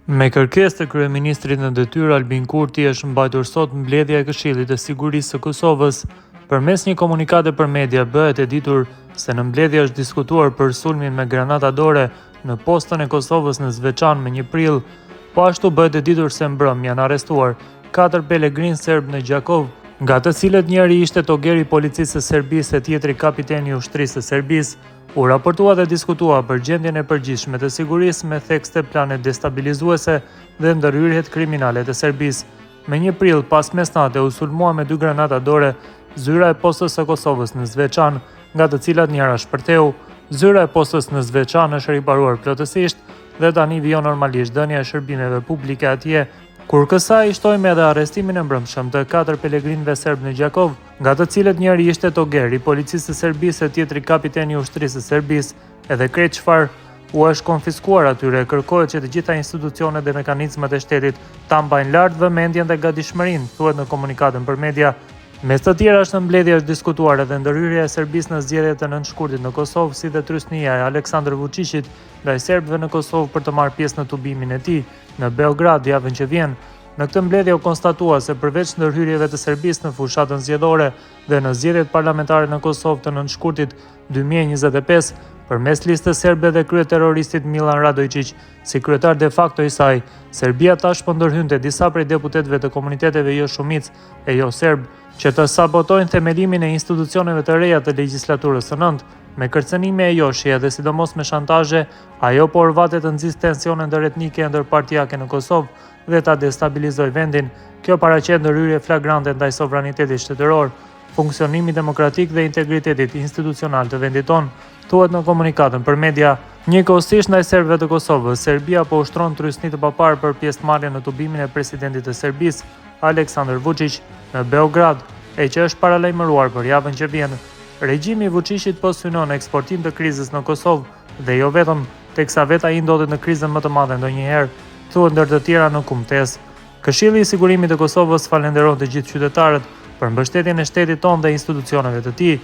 Me kërkesë të kryeministrit në detyrë Albin Kurti është mbajtur sot mbledhja e Këshillit të Sigurisë së Kosovës. Përmes një komunikate për media bëhet e ditur se në mbledhje është diskutuar për sulmin me granata dore në postën e Kosovës në Zvečan me 1 prill. Po ashtu bëhet e ditur se mbrëm janë arrestuar 4 pelegrin serb në Gjakov, nga të cilët njëri ishte toger i policisë së Serbisë e tjetri kapiteni i ushtrisë së Serbisë. U raportua dhe diskutua për gjendjen e përgjithshme të sigurisë me thekste plane destabilizuese dhe ndërhyrjet kriminale të Serbisë. Me 1 prill pas mesnate u sulmua me 2 granata dore zyra e postës së Kosovës në Zvečan, nga të cilat njëra shpërtheu. Zyra e postës në Zvečan është riparuar plotësisht dhe tani vijon normalisht dhënia e shërbimeve publike atje. Kur kësaj shtojmë edhe arrestimin e mbrëmshëm të 4 pelegrinëve serb në Gjakov, nga të cilët njëri ishte toger i policisë së Serbisë e tjetri kapiteni i ushtrisë së Serbisë, edhe krejt çfarë u është konfiskuar atyre, kërkohet që të gjitha institucionet dhe mekanizmat e shtetit ta mbajnë lart vëmendjen dhe gatishmërinë, thuhet në komunikatën për media. Mes të tjerash në mbledhje është diskutuar edhe ndërhyrja e Serbisë në zgjedhjet e nënshkurtit në Kosovë, si dhe trysnia e Aleksandr Vučićit ndaj serbëve në Kosovë për të marrë pjesë në tubimin e tij në Beograd javën që vjen. Në këtë mbledhje u konstatua se përveç ndërhyrjeve të Serbisë në fushatën zgjedhore dhe në zgjedhjet parlamentare në Kosovë të nënshkurtit 2025, përmes listës serbe dhe kryeterroristit Milan Radojičić si kryetar de facto i saj, Serbia tashmë ndërhynte disa prej deputetëve të komuniteteve jo shumicë e jo serb që të sabotojnë themelimin e institucioneve të reja të legjislaturës së nëntë, me kërcënime e joshje dhe sidomos me shantazhe. Ajo po orvate të nxjisë tensione ndëretnike e ndërpartijake në Kosovë dhe ta destabilizoj vendin. Kjo paraqet ndërhyrje flagrante ndaj sovranitetit shtetëror, funksionimit demokratik dhe integritetit institucional të vendit tonë, thuhet në komunikatën për media. Njëkohësisht ndaj serbëve të Kosovës, Serbia po ushtron trysni të paparë për pjesëmarrje në tubimin e presidentit të Serbisë, Aleksandr Vučić, në Beograd, e që është paralajmëruar për javën që vjen. Regjimi i Vučićit po synon eksportim të krizës në Kosovë dhe jo vetëm, teksa vetë ai ndodhet në krizën më të madhe ndonjëherë, thuhet ndër të tjera në kumtesë. Këshilli i Sigurimit të Kosovës falenderon të gjithë qytetarët për mbështetjen e shtetit tonë dhe institucioneve të tij.